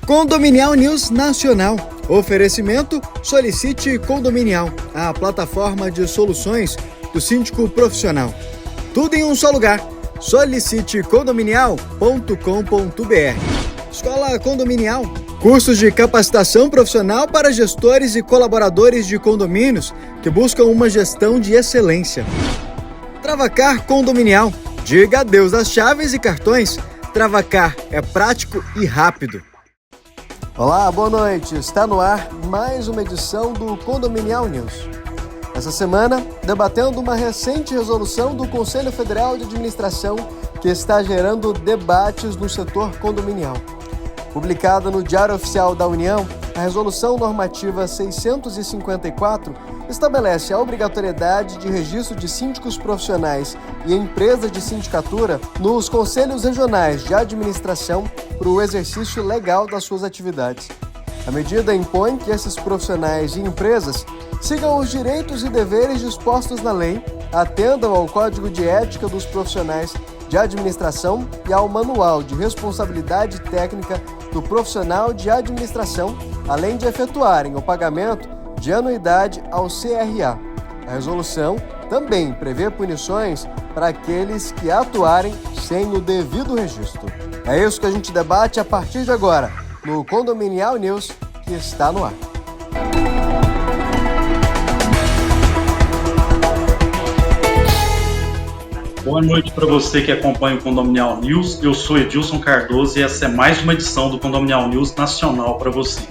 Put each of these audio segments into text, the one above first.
Condominial News Nacional. Oferecimento Solicite Condominial, a plataforma de soluções do síndico profissional. Tudo em um só lugar. solicitecondominial.com.br. Escola Condominial. Cursos de capacitação profissional para gestores e colaboradores de condomínios que buscam uma gestão de excelência. Travacar Condominial. Diga adeus às chaves e cartões. Travacar é prático e rápido. Olá, boa noite. Está no ar mais uma edição do Condominial News. Essa semana, debatendo uma recente resolução do Conselho Federal de Administração que está gerando debates no setor condominial. Publicada no Diário Oficial da União, a Resolução Normativa 654 estabelece a obrigatoriedade de registro de síndicos profissionais e empresas de sindicatura nos Conselhos Regionais de Administração para o exercício legal das suas atividades. A medida impõe que esses profissionais e empresas sigam os direitos e deveres dispostos na lei, atendam ao Código de Ética dos Profissionais de Administração e ao Manual de Responsabilidade Técnica do Profissional de Administração, além de efetuarem o pagamento de anuidade ao CRA. A resolução também prevê punições para aqueles que atuarem sem o devido registro. É isso que a gente debate a partir de agora, no Condominial News, que está no ar. Boa noite para você que acompanha o Condominial News. Eu sou Edilson Cardoso e essa é mais uma edição do Condominial News Nacional para você.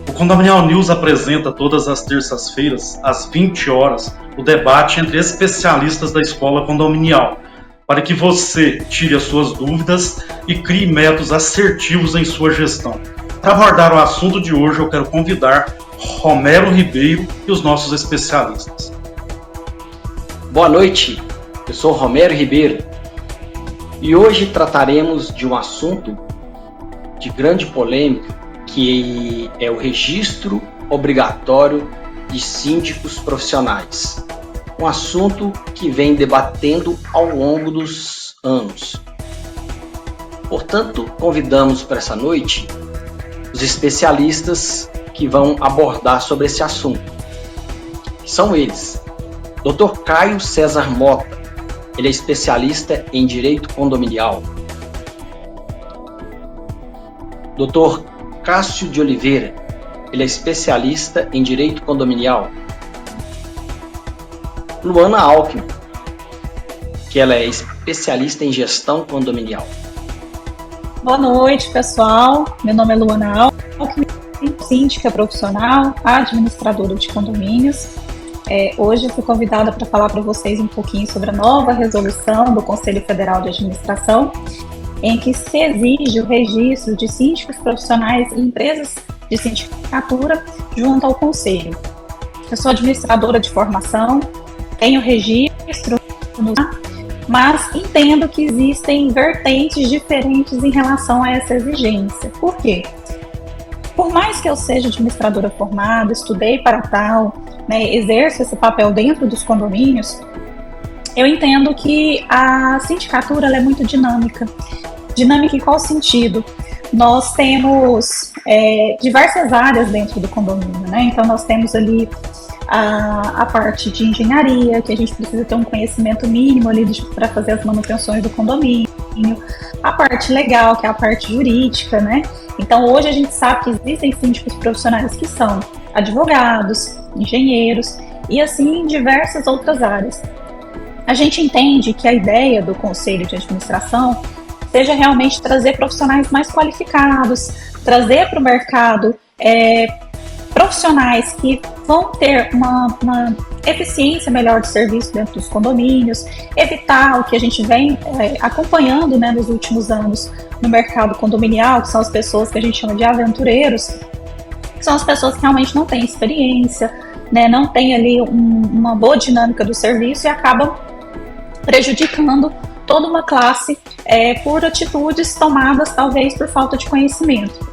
O Condominial News apresenta todas as terças-feiras, às 20 horas, o debate entre especialistas da escola condominial, para que você tire as suas dúvidas e crie métodos assertivos em sua gestão. Para abordar o assunto de hoje, eu quero convidar Romero Ribeiro e os nossos especialistas. Boa noite, eu sou Romero Ribeiro e hoje trataremos de um assunto de grande polêmica, que é o registro obrigatório de síndicos profissionais. Um assunto que vem debatendo ao longo dos anos. Portanto, convidamos para essa noite os especialistas que vão abordar sobre esse assunto. São eles: Dr. Caio César Mota, ele é especialista em Direito Condominial. Dr. Cássio de Oliveira, ele é especialista em Direito Condominial. Luana Alckmin, que ela é especialista em Gestão Condominial. Boa noite, pessoal. Meu nome é Luana Alckmin, síndica profissional, administradora de condomínios. Hoje eu fui convidada para falar para vocês um pouquinho sobre a nova resolução do Conselho Federal de Administração, em que se exige o registro de síndicos profissionais e empresas de sindicatura junto ao Conselho. Eu sou administradora de formação, tenho registro, mas entendo que existem vertentes diferentes em relação a essa exigência. Por quê? Por mais que eu seja administradora formada, estudei para tal, exerço esse papel dentro dos condomínios, eu entendo que a sindicatura ela é muito dinâmica. Dinâmica em qual sentido? Nós temos diversas áreas dentro do condomínio, Então nós temos ali a parte de engenharia, que a gente precisa ter um conhecimento mínimo ali para fazer as manutenções do condomínio, a parte legal, que é a parte jurídica, Então hoje a gente sabe que existem síndicos profissionais que são advogados, engenheiros e assim diversas outras áreas. A gente entende que a ideia do Conselho de Administração seja realmente trazer profissionais mais qualificados, trazer para o mercado profissionais que vão ter uma eficiência melhor de serviço dentro dos condomínios, evitar o que a gente vem acompanhando nos últimos anos no mercado condominial, que são as pessoas que a gente chama de aventureiros, que são as pessoas que realmente não têm experiência, não têm ali uma boa dinâmica do serviço e acabam prejudicando toda uma classe por atitudes tomadas talvez por falta de conhecimento.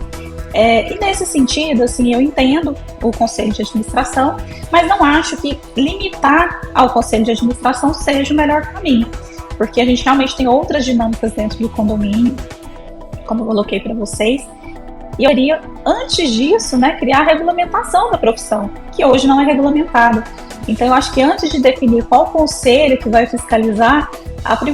E nesse sentido, assim, eu entendo o Conselho de Administração, mas não acho que limitar ao Conselho de Administração seja o melhor caminho, porque a gente realmente tem outras dinâmicas dentro do condomínio, como eu coloquei para vocês, E eu iria, antes disso, né, criar a regulamentação da profissão, que hoje não é regulamentada. Então, eu acho que antes de definir qual conselho que vai fiscalizar,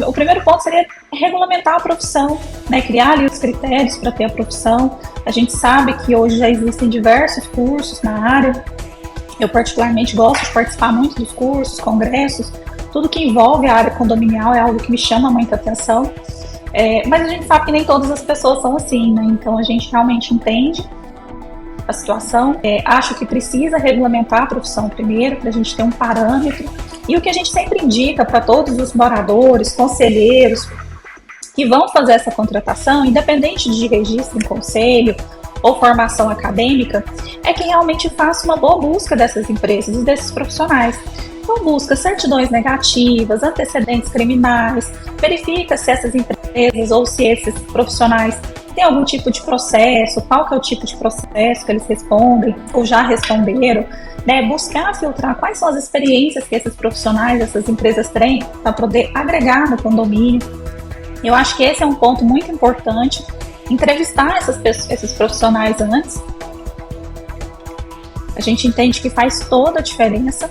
o primeiro ponto seria regulamentar a profissão, né, criar ali os critérios para ter a profissão. A gente sabe que hoje já existem diversos cursos na área. Eu particularmente gosto de participar muito dos cursos, congressos, tudo que envolve a área condominial é algo que me chama muita atenção. Mas a gente sabe que nem todas as pessoas são assim, né? Então a gente realmente entende a situação. Acho que precisa regulamentar a profissão primeiro, para a gente ter um parâmetro. E o que a gente sempre indica para todos os moradores, conselheiros que vão fazer essa contratação, independente de registro em conselho ou formação acadêmica, é que realmente faça uma boa busca dessas empresas e desses profissionais. Então busca certidões negativas, antecedentes criminais, verifica se essas empresas ou se esses profissionais têm algum tipo de processo, qual que é o tipo de processo que eles respondem ou já responderam, né? Buscar filtrar quais são as experiências que esses profissionais, essas empresas têm para poder agregar no condomínio. Eu acho que esse é um ponto muito importante, entrevistar esses profissionais antes. A gente entende que faz toda a diferença.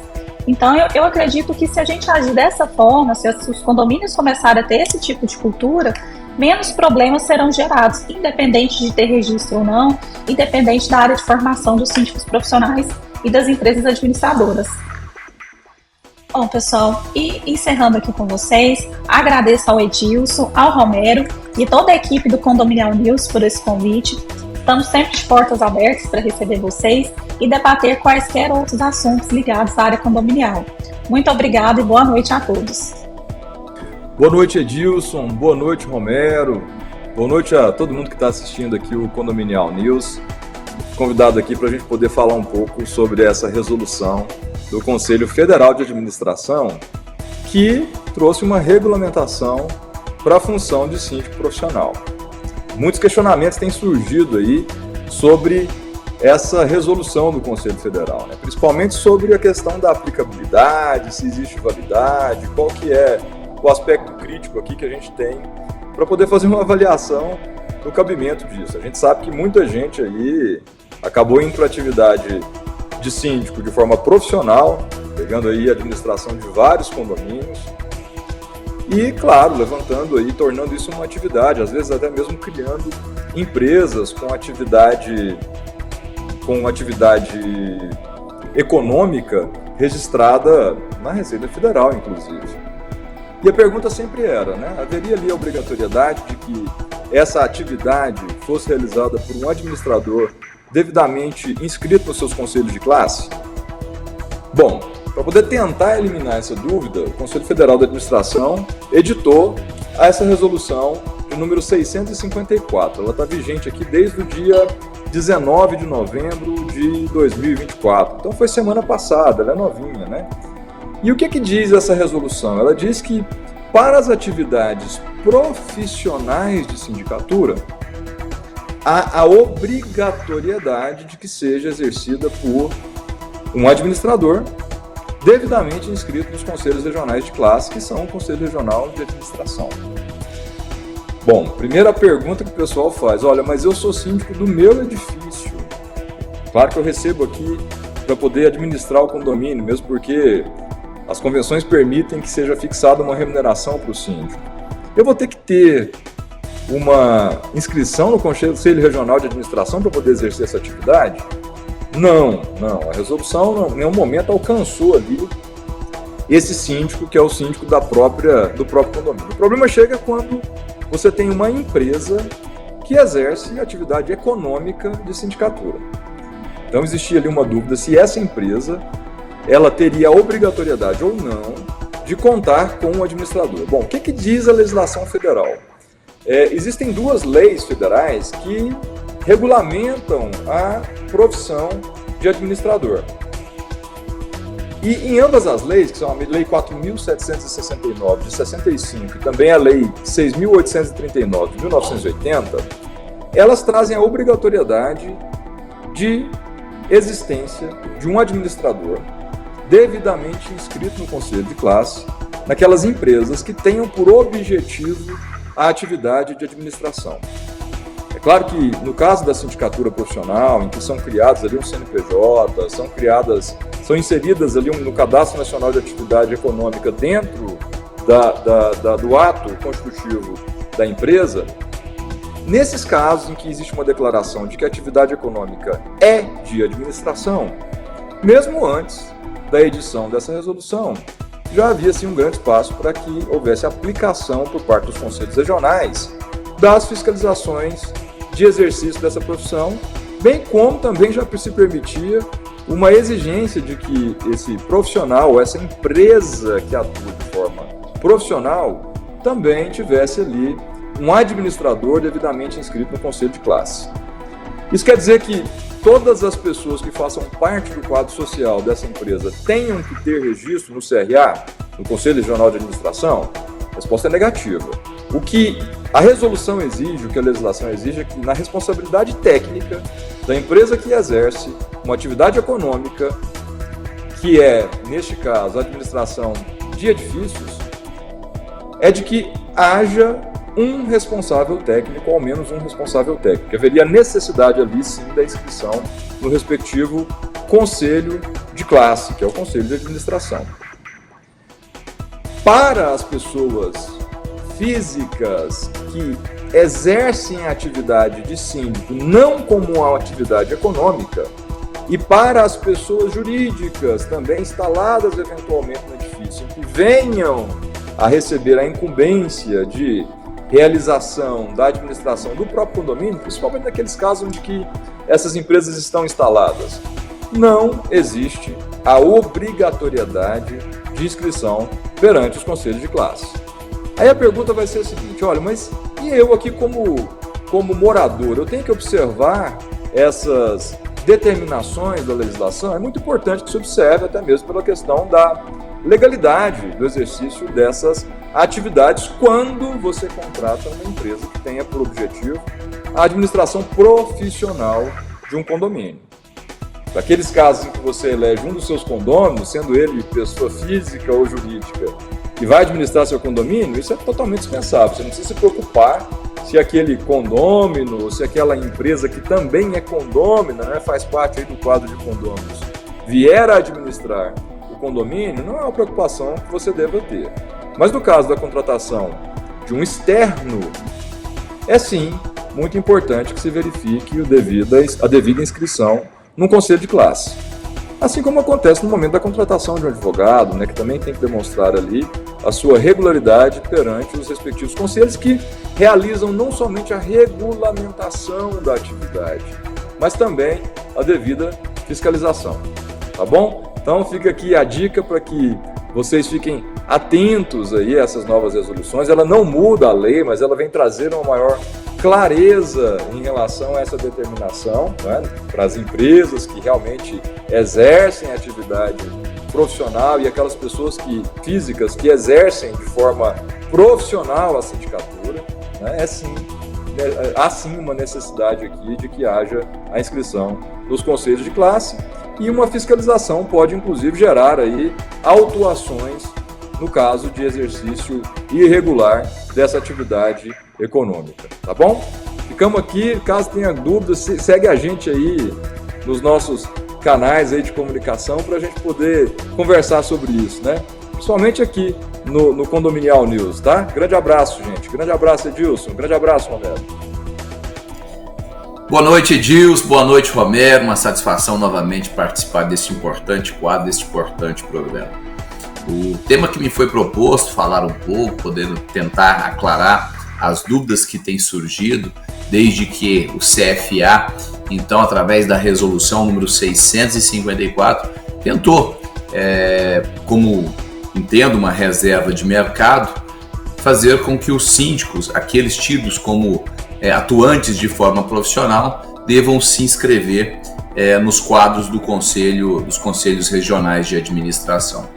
Então, eu acredito que se a gente agir dessa forma, se os condomínios começarem a ter esse tipo de cultura, menos problemas serão gerados, independente de ter registro ou não, independente da área de formação dos síndicos profissionais e das empresas administradoras. Bom, pessoal, e encerrando aqui com vocês, agradeço ao Edilson, ao Romero e toda a equipe do Condominial News por esse convite. Estamos sempre de portas abertas para receber vocês e debater quaisquer outros assuntos ligados à área condominial. Muito obrigada e boa noite a todos. Boa noite, Edilson. Boa noite, Romero. Boa noite a todo mundo que está assistindo aqui o Condominial News. Convidado aqui para a gente poder falar um pouco sobre essa resolução do Conselho Federal de Administração, que trouxe uma regulamentação para a função de síndico profissional. Muitos questionamentos têm surgido aí sobre essa resolução do Conselho Federal, né? Principalmente sobre a questão da aplicabilidade, se existe validade, qual que é o aspecto crítico aqui que a gente tem para poder fazer uma avaliação do cabimento disso. A gente sabe que muita gente aí acabou indo para a atividade de síndico de forma profissional, pegando aí a administração de vários condomínios e, claro, levantando aí, tornando isso uma atividade, às vezes até mesmo criando empresas com atividade econômica registrada na Receita Federal, inclusive. E a pergunta sempre era, né? Haveria ali a obrigatoriedade de que essa atividade fosse realizada por um administrador devidamente inscrito nos seus conselhos de classe? Bom, para poder tentar eliminar essa dúvida, o Conselho Federal de Administração editou essa resolução de número 654. Ela está vigente aqui desde o dia 19 de novembro de 2024. Então foi semana passada, ela é novinha, né? E o que diz essa resolução? Ela diz que para as atividades profissionais de sindicatura, há a obrigatoriedade de que seja exercida por um administrador devidamente inscrito nos conselhos regionais de classe, que são o Conselho Regional de Administração. Bom, primeira pergunta que o pessoal faz: olha, mas eu sou síndico do meu edifício. Claro que eu recebo aqui para poder administrar o condomínio, mesmo porque as convenções permitem que seja fixada uma remuneração para o síndico. Eu vou ter que ter uma inscrição no Conselho Regional de Administração para poder exercer essa atividade? Não. A resolução em nenhum momento alcançou ali esse síndico, que é o síndico do próprio condomínio. O problema chega quando você tem uma empresa que exerce atividade econômica de sindicatura. Então existia ali uma dúvida se essa empresa ela teria a obrigatoriedade ou não de contar com um administrador. Bom, o que diz a legislação federal? Existem duas leis federais que regulamentam a profissão de administrador. E em ambas as leis, que são a Lei 4.769 de 65 e também a Lei 6.839 de 1980, elas trazem a obrigatoriedade de existência de um administrador devidamente inscrito no Conselho de Classe naquelas empresas que tenham por objetivo a atividade de administração. É É claro que no caso da sindicatura profissional, em que são criados ali um CNPJ, são inseridas ali no Cadastro Nacional de Atividade Econômica dentro do ato constitutivo da empresa, nesses casos em que existe uma declaração de que a atividade econômica é de administração, mesmo antes da edição dessa resolução, já havia sim um grande espaço para que houvesse aplicação por parte dos conselhos regionais das fiscalizações de exercício dessa profissão, bem como também já se permitia uma exigência de que esse profissional, essa empresa que atua de forma profissional, também tivesse ali um administrador devidamente inscrito no conselho de classe. Isso quer dizer que todas as pessoas que façam parte do quadro social dessa empresa tenham que ter registro no CRA, no Conselho Regional de Administração? A resposta é negativa. O que a resolução exige, o que a legislação exige é que na responsabilidade técnica da empresa que exerce uma atividade econômica, que é, neste caso, a administração de edifícios, é de que haja um responsável técnico, ou ao menos um responsável técnico. Haveria necessidade ali, sim, da inscrição no respectivo conselho de classe, que é o conselho de administração. Para as pessoas físicas que exercem a atividade de síndico não como uma atividade econômica, e para as pessoas jurídicas também instaladas eventualmente no edifício, que venham a receber a incumbência de realização da administração do próprio condomínio, principalmente naqueles casos onde que essas empresas estão instaladas, não existe a obrigatoriedade de inscrição perante os conselhos de classe. Aí a pergunta vai ser a seguinte: olha, mas e eu aqui como morador, eu tenho que observar essas determinações da legislação? É muito importante que se observe, até mesmo pela questão da legalidade do exercício dessas atividades quando você contrata uma empresa que tenha por objetivo a administração profissional de um condomínio. Naqueles casos em que você elege um dos seus condôminos, sendo ele pessoa física ou jurídica, e vai administrar seu condomínio, isso é totalmente dispensável. Você não precisa se preocupar se aquele condômino, ou se aquela empresa que também é condômina, né, faz parte aí do quadro de condôminos, vier a administrar o condomínio, não é uma preocupação que você deva ter. Mas no caso da contratação de um externo, é sim muito importante que se verifique a devida inscrição num conselho de classe. Assim como acontece no momento da contratação de um advogado, né, que também tem que demonstrar ali a sua regularidade perante os respectivos conselhos, que realizam não somente a regulamentação da atividade, mas também a devida fiscalização. Tá bom? Então fica aqui a dica para que vocês fiquem atentos aí a essas novas resoluções. Ela não muda a lei, mas ela vem trazer uma maior clareza em relação a essa determinação, né, para as empresas que realmente exercem a atividade profissional e aquelas pessoas físicas que exercem de forma profissional a sindicatura, né, há sim uma necessidade aqui de que haja a inscrição nos conselhos de classe, e uma fiscalização pode inclusive gerar aí autuações no caso de exercício irregular dessa atividade econômica, tá bom? Ficamos aqui, caso tenha dúvidas, segue a gente aí nos nossos canais aí de comunicação para a gente poder conversar sobre isso, né? Principalmente aqui no Condominial News, tá? Grande abraço, gente. Grande abraço, Edilson. Grande abraço, Romero. Boa noite, Edilson. Boa noite, Romero. Uma satisfação novamente participar deste importante quadro, deste importante programa. O tema que me foi proposto, falar um pouco, podendo tentar aclarar as dúvidas que têm surgido desde que o CFA, então, através da resolução número 654, tentou, como entendo, uma reserva de mercado, fazer com que os síndicos, aqueles tidos como atuantes de forma profissional, devam se inscrever nos quadros dos conselhos regionais de administração.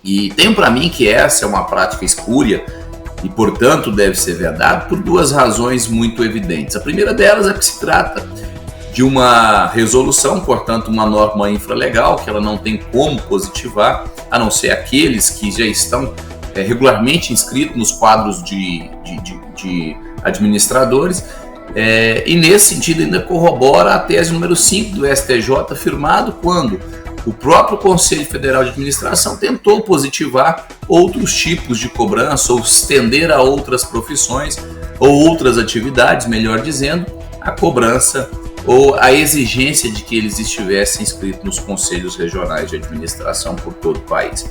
E tenho para mim que essa é uma prática espúria e, portanto, deve ser vedada por duas razões muito evidentes. A primeira delas é que se trata de uma resolução, portanto, uma norma infralegal, que ela não tem como positivar, a não ser aqueles que já estão regularmente inscritos nos quadros de administradores, E nesse sentido ainda corrobora a tese número 5 do STJ, firmado quando o próprio Conselho Federal de Administração tentou positivar outros tipos de cobrança ou estender a outras profissões ou outras atividades, melhor dizendo, a cobrança ou a exigência de que eles estivessem inscritos nos Conselhos Regionais de Administração por todo o país.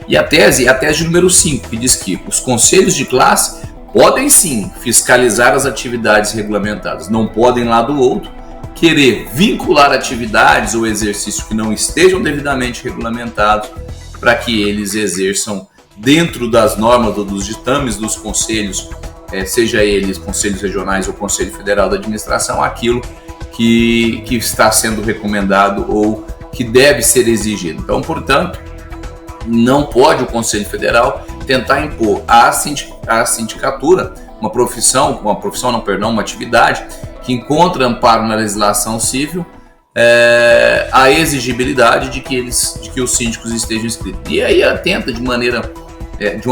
E a tese número 5, que diz que os conselhos de classe podem sim fiscalizar as atividades regulamentadas, não podem lá do outro querer vincular atividades ou exercícios que não estejam devidamente regulamentados para que eles exerçam dentro das normas ou dos ditames dos conselhos, seja eles conselhos regionais ou Conselho Federal da Administração, aquilo que está sendo recomendado ou que deve ser exigido. Então, portanto, não pode o Conselho Federal tentar impor à sindicatura uma atividade que encontra amparo na legislação civil, a exigibilidade de que os síndicos estejam inscritos. E aí atenta de uma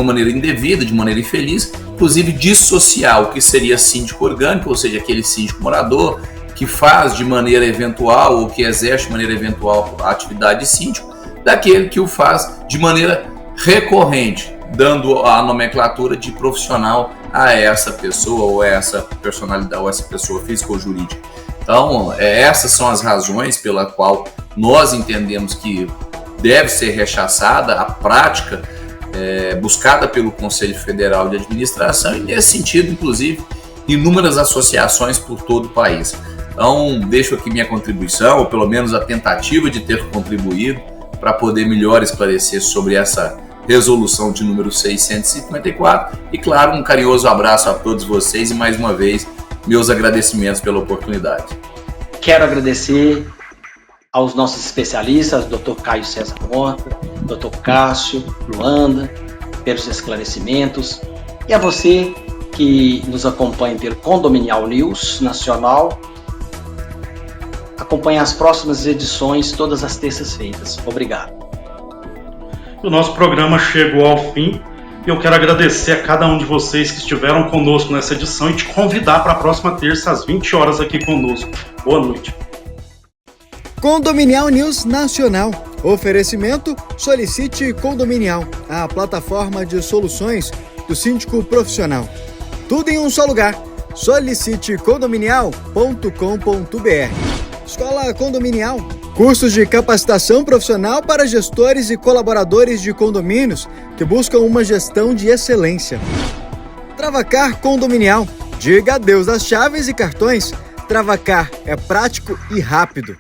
maneira indevida, de maneira infeliz, inclusive dissociar o que seria síndico orgânico, ou seja, aquele síndico morador que faz de maneira eventual ou que exerce de maneira eventual a atividade de síndico, daquele que o faz de maneira recorrente, dando a nomenclatura de profissional a essa pessoa ou a essa personalidade ou essa pessoa física ou jurídica. Então, essas são as razões pela qual nós entendemos que deve ser rechaçada a prática buscada pelo Conselho Federal de Administração e, nesse sentido, inclusive, inúmeras associações por todo o país. Então, deixo aqui minha contribuição, ou pelo menos a tentativa de ter contribuído para poder melhor esclarecer sobre essa resolução de número 654 e, claro, um carinhoso abraço a todos vocês e, mais uma vez, meus agradecimentos pela oportunidade. Quero agradecer aos nossos especialistas, Dr. Caio César Mota, Dr. Cássio, Luanda, pelos esclarecimentos, e a você que nos acompanha pelo Condominial News Nacional. Acompanhe as próximas edições todas as terças-feiras. Obrigado. O nosso programa chegou ao fim e eu quero agradecer a cada um de vocês que estiveram conosco nessa edição e te convidar para a próxima terça às 20 horas aqui conosco. Boa noite. Condominial News Nacional. Oferecimento Solicite Condominial, a plataforma de soluções do síndico profissional. Tudo em um só lugar. solicitecondominial.com.br. Escola Condominial. Cursos de capacitação profissional para gestores e colaboradores de condomínios que buscam uma gestão de excelência. Travacar Condominial. Diga adeus às chaves e cartões. Travacar é prático e rápido.